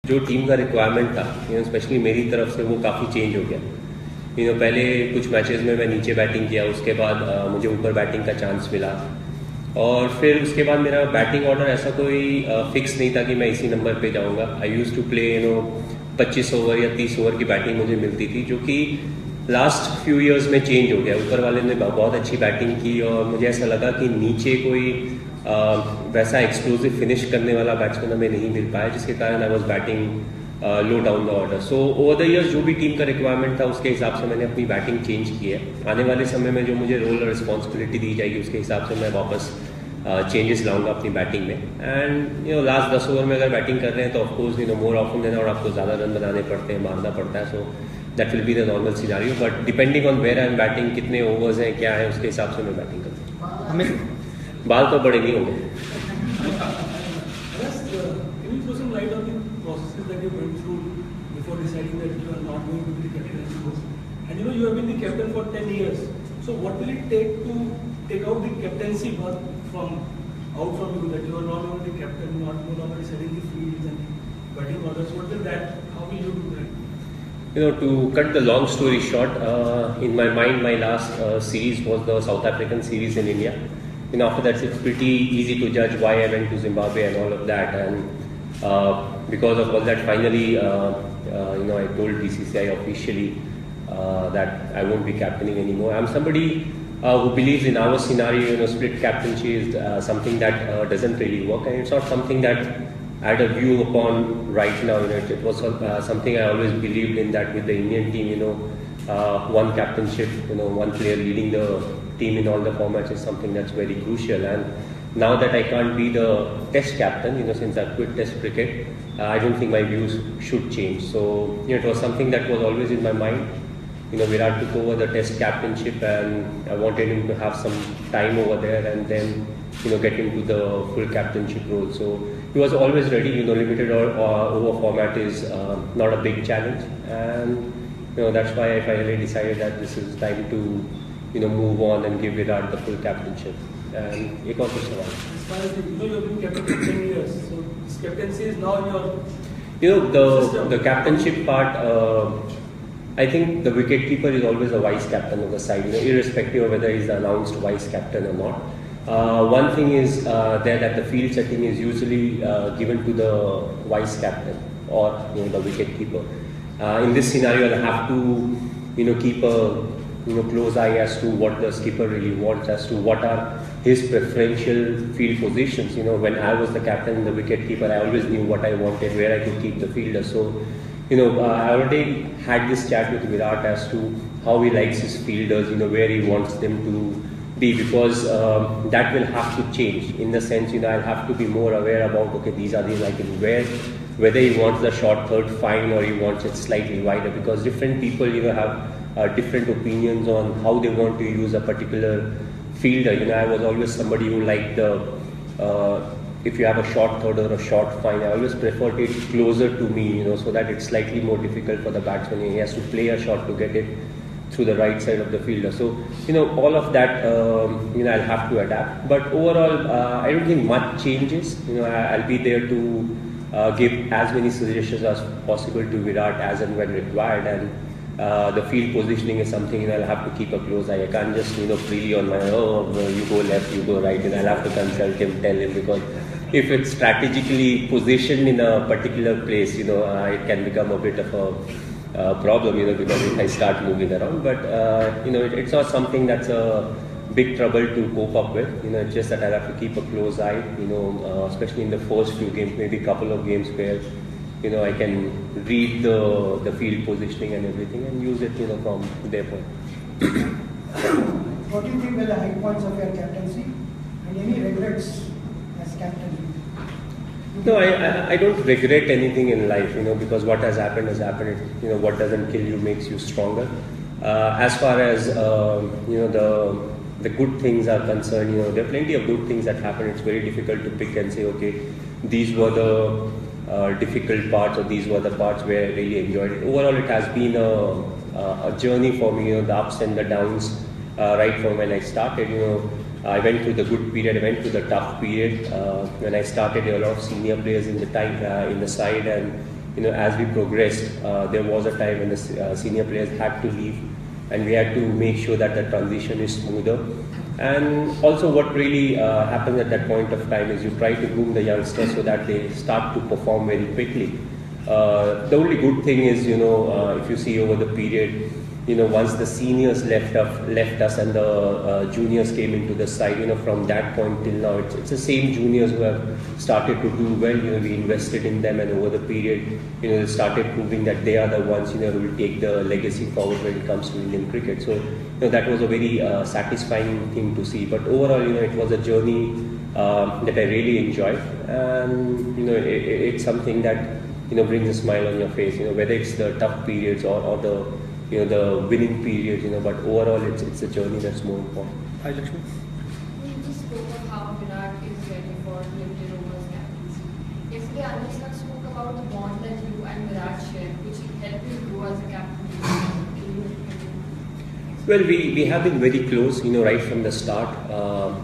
जो टीम का रिक्वायरमेंट था स्पेशली मेरी तरफ से वो काफ़ी चेंज हो गया। पहले कुछ मैचेस में मैं नीचे बैटिंग किया, उसके बाद मुझे ऊपर बैटिंग का चांस मिला और फिर उसके बाद मेरा बैटिंग ऑर्डर ऐसा कोई फिक्स नहीं था कि मैं इसी नंबर पे जाऊंगा। आई यूज़ टू प्ले 25 ओवर या 30 ओवर की बैटिंग मुझे मिलती थी, जो कि लास्ट फ्यू इयर्स में चेंज हो गया। ऊपर वाले ने बहुत अच्छी बैटिंग की और मुझे ऐसा लगा कि नीचे कोई वैसा एक्सक्लूसिव फिनिश करने वाला बैट्समैन हमें नहीं मिल पाया, जिसके कारण I was batting low down the order. So over the years जो भी टीम का रिक्वायरमेंट था उसके हिसाब से मैंने अपनी बैटिंग चेंज की है। आने वाले समय में जो मुझे रोल और रिस्पॉन्सिबिलिटी दी जाएगी उसके हिसाब से मैं वापस चेंजेस लाऊंगा अपनी बैटिंग में। एंड लास्ट 10 ओवर में अगर बैटिंग कर रहे हैं तो ऑफकोर्स मोर ऑफन देन और आपको ज़्यादा रन बनाने पड़ते हैं, मारना पड़ता है। So that will be the normal scenario, but depending on where I am batting, कितने ओवर्स हैं, क्या है, उसके हिसाब से मैं बैटिंग करता हूँ। बाल तो बड़े नहीं होंगे। And you have been the captain for 10 years. So what will it take to take out the captaincy bug from you, that you are not only the captain, no longer deciding the fields and the batting orders? How will you do that? To cut the long story short, in my mind, my last series was the South African series in India. After that, it's pretty easy to judge why I went to Zimbabwe and all of that. And because of all that, finally, I told BCCI officially that I won't be captaining anymore. I'm somebody who believes in our scenario, split captaincy is something that doesn't really work, and it's not something that I had a view upon right now. It was something I always believed in, that with the Indian team, one captainship, one player leading the team in all the formats is something that's very crucial. And now that I can't be the test captain, since I've quit test cricket, I don't think my views should change. So it was something that was always in my mind. Virat took over the test captainship and I wanted him to have some time over there and then get into the full captainship role. So he was always ready. Limited over format is not a big challenge, and that's why I finally decided that this is time to move on and give Virat the full captainship. And एक और कुछ सवाल। As far as you have been captain for 10 years, so this captaincy is now your the captainship part. I think the wicketkeeper is always a vice captain of the side, irrespective of whether he's the announced vice captain or not. One thing is there that the field setting is usually given to the vice captain or the wicketkeeper. In this scenario, I'll have to keep a close eye as to what the skipper really wants, as to what are his preferential field positions. When I was the captain and the wicketkeeper, I always knew what I wanted, where I could keep the fielder. So I already had this chat with Virat as to how he likes his fielders, where he wants them to be, because that will have to change. In the sense, I'll have to be more aware about, okay, these are the like whether he wants the short third fine or he wants it slightly wider, because different people, have different opinions on how they want to use a particular fielder. I was always somebody who liked the if you have a short third or a short fine, I always preferred it closer to me, so that it's slightly more difficult for the batsman. He has to play a shot to get it through the right side of the fielder. So all of that I'll have to adapt. But overall, I don't think much changes. I'll be there to give as many suggestions as possible to Virat as and when required, and the field positioning is something I'll have to keep a close eye. I can't just freely on my you go left, you go right, and I'll have to consult him, tell him, because if it's strategically positioned in a particular place, it can become a bit of a problem, because if I start moving around. But it's not something that's a big trouble to cope up with. It's just that I'll have to keep a close eye, especially in the first few games, maybe a couple of games where I can read the field positioning and everything and use it from their point. What do you think were the high points of your captaincy and any regrets as captain? No, I don't regret anything in life, because what has happened has happened. What doesn't kill you makes you stronger. As far as the good things are concerned, there are plenty of good things that happen. It's very difficult to pick and say, okay, these were the difficult parts or these were the parts where I really enjoyed it. Overall, it has been a journey for me, the ups and the downs, right from when I started. I went through the good period, I went through the tough period. When I started, there were a lot of senior players in the side, and as we progressed, there was a time when the senior players had to leave, and we had to make sure that the transition is smoother. And also what really happens at that point of time is you try to groom the youngsters so that they start to perform very quickly. The only good thing is, if you see over the period, once the seniors left us and the juniors came into the side, from that point till now, it's the same juniors who have started to do well. We invested in them, and over the period, they started proving that they are the ones, who will take the legacy forward when it comes to Indian cricket. So, that was a very satisfying thing to see. But overall, it was a journey that I really enjoyed, and it's something that brings a smile on your face. Whether it's the tough periods or the the winning periods, but overall it's a journey that's more important. Hi, Lakshmi. You just spoke of how Virat is ready for limited overs captaincy. Yesterday, Anushka spoke about the bond that you and Virat share, which helped you grow as a captain. Well, we have been very close, right from the start.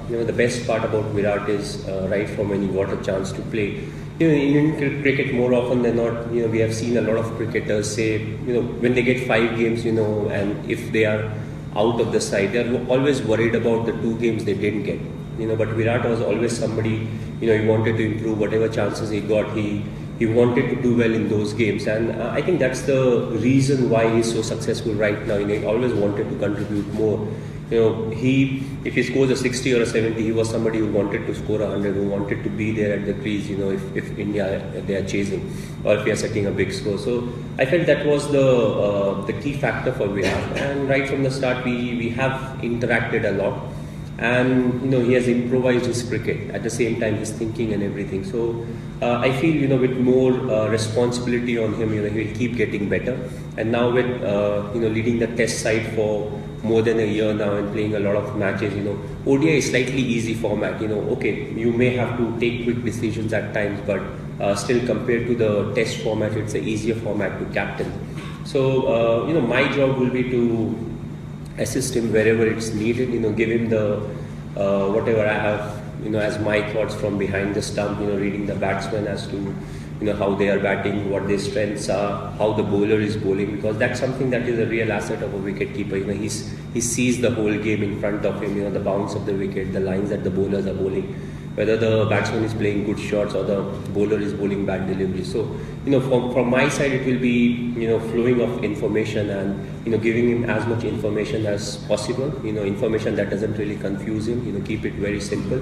The best part about Virat is right from when he got a chance to play. In Indian cricket, more often than not, we have seen a lot of cricketers say, when they get 5 games, and if they are out of the side, they are always worried about the 2 games they didn't get. But Virat was always somebody, he wanted to improve whatever chances he got. He wanted to do well in those games, and I think that's the reason why he's so successful right now. He always wanted to contribute more. If he scores a 60 or a 70, he was somebody who wanted to score 100, who wanted to be there at the crease, if India, they are chasing, or if we are setting a big score. So I felt that was the key factor for Virat, and right from the start we have interacted a lot, and he has improvised his cricket at the same time, his thinking and everything. So I feel with more responsibility on him, he will keep getting better. And now with leading the test side for more than a year now and playing a lot of matches, ODI is slightly easy format. Okay, you may have to take quick decisions at times, but still compared to the test format, it's an easier format to captain. So my job will be to assist him wherever it's needed, give him the whatever I have, as my thoughts from behind the stump, reading the batsman as to how they are batting, what their strengths are, how the bowler is bowling, because that's something that is a real asset of a wicket keeper. He sees the whole game in front of him, the bounce of the wicket, the lines that the bowlers are bowling, whether the batsman is playing good shots or the bowler is bowling bad delivery. So from my side, it will be flowing of information and giving him as much information as possible, information that doesn't really confuse him, keep it very simple.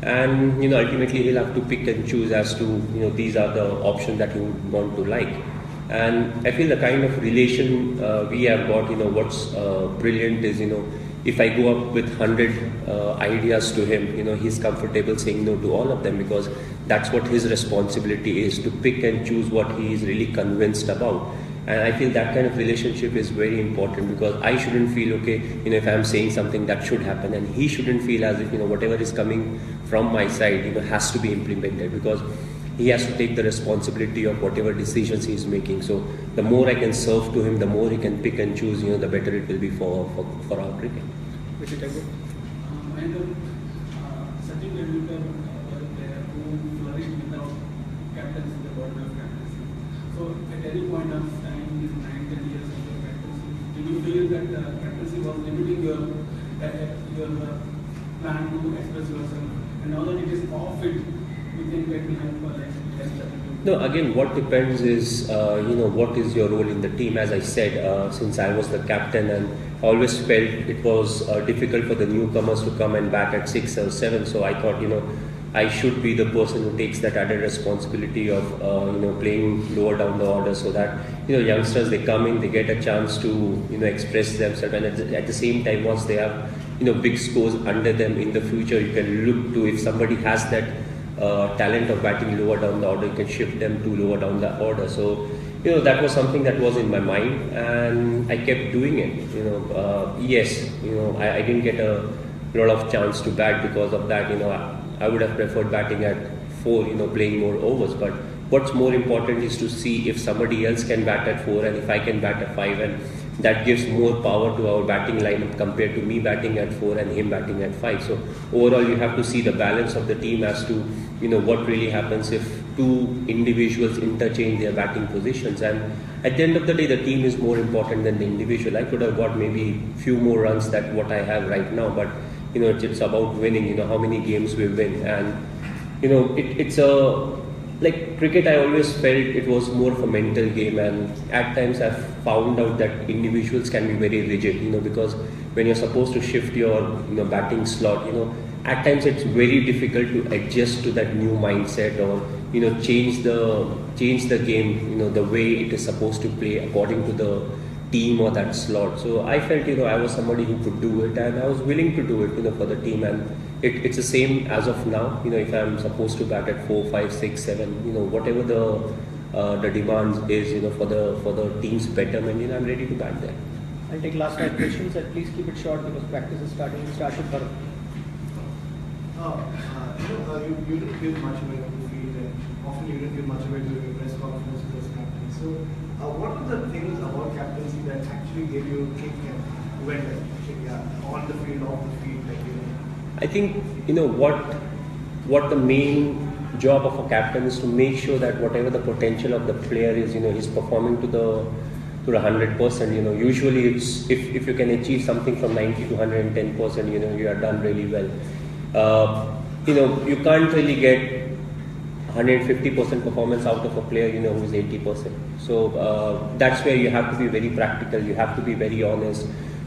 And ultimately he'll have to pick and choose as to these are the options that he would want to like. And I feel the kind of relation we have got, what's brilliant is if I go up with 100 ideas to him, he's comfortable saying no to all of them, because that's what his responsibility is, to pick and choose what he is really convinced about. And I feel that kind of relationship is very important, because I shouldn't feel, okay, if I'm saying something that should happen, and he shouldn't feel as if, whatever is coming from my side, has to be implemented, because he has to take the responsibility of whatever decisions he is making. So the more I can serve to him, the more he can pick and choose, the better it will be for our cricket. Which is good. Sachin Tendulkar was a player who flourished without captaincy, the bottom of captaincy. So at any point of time, in his 9-10 years of your captaincy, did you feel that captaincy was limiting your plan to express yourself? And now that it is off it, you think that will help less. No, again, what depends is, what is your role in the team. As I said, since I was the captain, and I always felt it was difficult for the newcomers to come and bat at 6 or 7. So I thought, I should be the person who takes that added responsibility of, playing lower down the order, so that, youngsters, they come in, they get a chance to, express themselves. And at the same time, once they have, big scores under them in the future, you can look to, if somebody has that talent of batting lower down the order, you can shift them to lower down the order. So that was something that was in my mind, and I kept doing it. Yes, I didn't get a lot of chance to bat because of that. I would have preferred batting at 4, playing more overs. But what's more important is to see if somebody else can bat at 4 and if I can bat at 5, and that gives more power to our batting lineup compared to me batting at 4 and him batting at 5. So overall, you have to see the balance of the team as to what really happens if two individuals interchange their batting positions, and at the end of the day, the team is more important than the individual. I could have got maybe few more runs than what I have right now, but it's about winning. How many games we win, and it's a like cricket. I always felt it was more of a mental game, and at times I've found out that individuals can be very rigid. Because when you're supposed to shift your batting slot, at times it's very difficult to adjust to that new mindset, or change the game the way it is supposed to play according to the team or that slot. So I felt I was somebody who could do it, and I was willing to do it for the team. And it's the same as of now. If I'm supposed to bat at 4, 5, 6, 7, whatever the demands is for the team's betterment, I'm ready to bat there. I'll take last 5 questions, and please keep it short because practice is starting. Start with Bharat. You didn't give much away to the field, and often you didn't give much away to your press conference as captain. So, what are the things about captaincy that actually gave you a kick and went on the field, off the field? I think what the main job of a captain is to make sure that whatever the potential of the player is, he's performing to the 100%. Usually it's if you can achieve something from 90 to 110%, you are done really well. You can't really get 150% performance out of a player, who is 80%. So that's where you have to be very practical. You have to be very honest.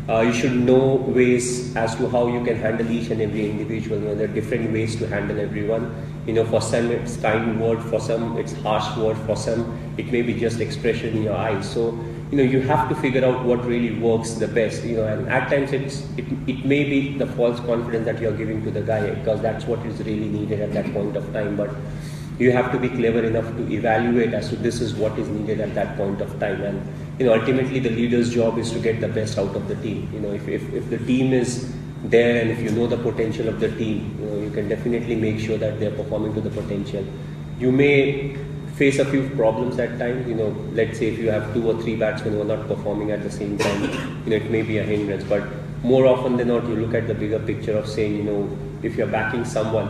You should know ways as to how you can handle each and every individual. There are different ways to handle everyone. For some it's kind word, for some it's harsh word, for some it may be just expression in your eyes. So you have to figure out what really works the best. And at times it may be the false confidence that you're giving to the guy, because that's what is really needed at that point of time. But you have to be clever enough to evaluate as to this is what is needed at that point of time. And ultimately the leader's job is to get the best out of the team. If the team is there, and if you know the potential of the team, you can definitely make sure that they're performing to the potential. You may face a few problems at times. Let's say if you have 2 or 3 batsmen who are not performing at the same time, it may be a hindrance. But more often than not, you look at the bigger picture of saying, if you're backing someone,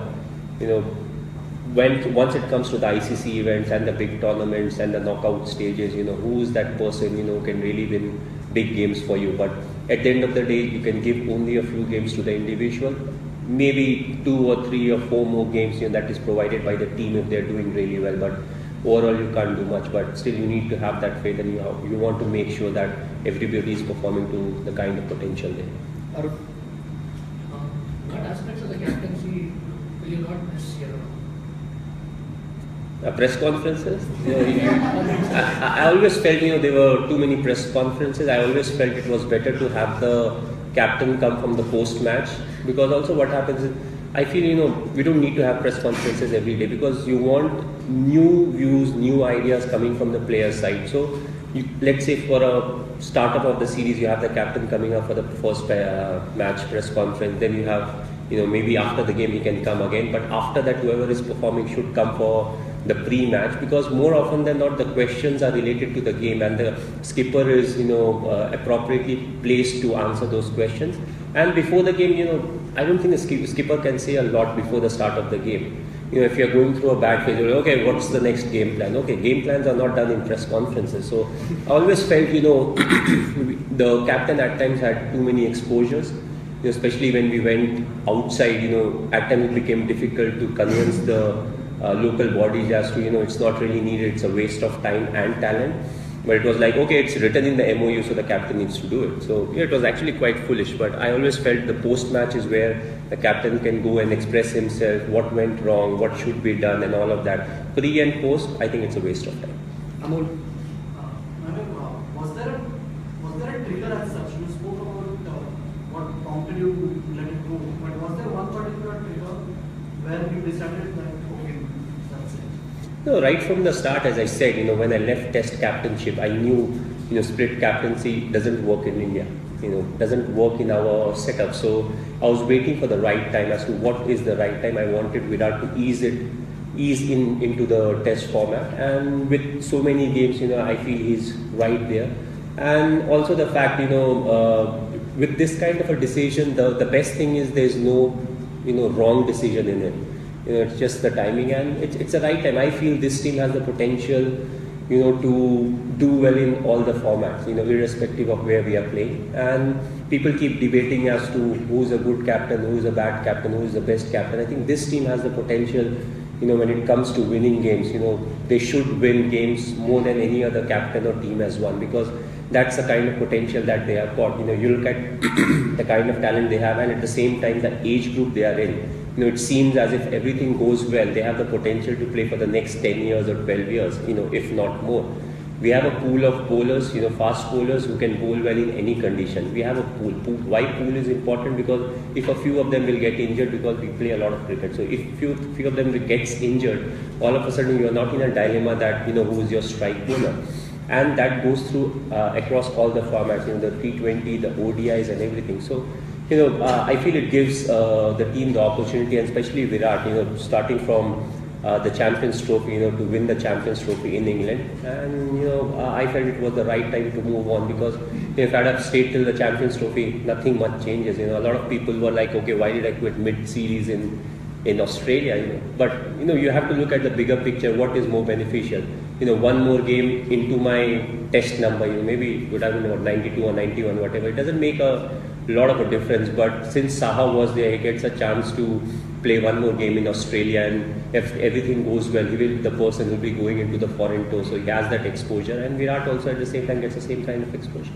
once it comes to the ICC events and the big tournaments and the knockout stages, who is that person, who can really win big games for you. But at the end of the day, you can give only a few games to the individual, maybe 2 or 3 or 4 more games, that is provided by the team if they're doing really well. But overall, you can't do much. But still, you need to have that faith, and you want to make sure that everybody is performing to the kind of potential there. Arun. What aspects of the captaincy will you not miss here? Press conferences. I always felt there were too many press conferences. I always felt it was better to have the captain come from the post match, because also what happens is I feel we don't need to have press conferences every day, because you want new views, new ideas coming from the player side. So let's say for a startup of the series, you have the captain coming up for the first match press conference. Then you have maybe after the game he can come again, but after that whoever is performing should come for the pre-match, because more often than not the questions are related to the game, and the skipper is appropriately placed to answer those questions. And before the game, I don't think a skipper can say a lot before the start of the game. If you're going through a bad phase, okay, what's the next game plan? Okay, game plans are not done in press conferences. So I always felt the captain at times had too many exposures, especially when we went outside. At times it became difficult to convince the local bodies as to it's not really needed, it's a waste of time and talent. But it was like, okay, it's written in the MOU, so the captain needs to do it. So it was actually quite foolish. But I always felt the post-match is where the captain can go and express himself, what went wrong, what should be done, and all of that. Pre and post, I think it's a waste of time. Amol. Madam, was there a trigger as such? You spoke about what prompted you to let it go, but was there one particular trigger where you decided that, okay, that's it? No, right from the start, as I said, when I left Test captainship, I knew, split captaincy doesn't work in India, doesn't work in our setup. So I was waiting for the right time as to what is the right time. I wanted Virat to ease into the Test format, and with so many games, I feel he's right there. And also the fact, with this kind of a decision, the best thing is there's no, wrong decision in it. It's just the timing, and it's the right time. I feel this team has the potential, to do well in all the formats, irrespective of where we are playing. And people keep debating as to who's a good captain, who's a bad captain, who's the best captain. I think this team has the potential, when it comes to winning games. They should win games more than any other captain or team has won, because that's the kind of potential that they have got. You look at the kind of talent they have, and at the same time the age group they are in. It seems as if everything goes well, they have the potential to play for the next 10 years or 12 years, if not more. We have a pool of bowlers, fast bowlers who can bowl well in any condition. We have a pool. Why pool is important? Because if a few of them will get injured, because we play a lot of cricket. So if few of them gets injured, all of a sudden you are not in a dilemma that, who is your strike bowler. And that goes through across all the formats, the T20, the ODIs and everything. So, I feel it gives the team the opportunity, and especially Virat, starting from the Champions Trophy, to win the Champions Trophy in England. And, I felt it was the right time to move on, because if I'd have stayed till the Champions Trophy, nothing much changes. A lot of people were like, okay, why did I quit mid-series in Australia? But, you have to look at the bigger picture, what is more beneficial. One more game into my test number, maybe it would have been 92 or 91, whatever. It doesn't make a lot of a difference, but since Saha was there, he gets a chance to play one more game in Australia, and if everything goes well, the person will be going into the foreign tour, so he has that exposure, and Virat also at the same time gets the same kind of exposure.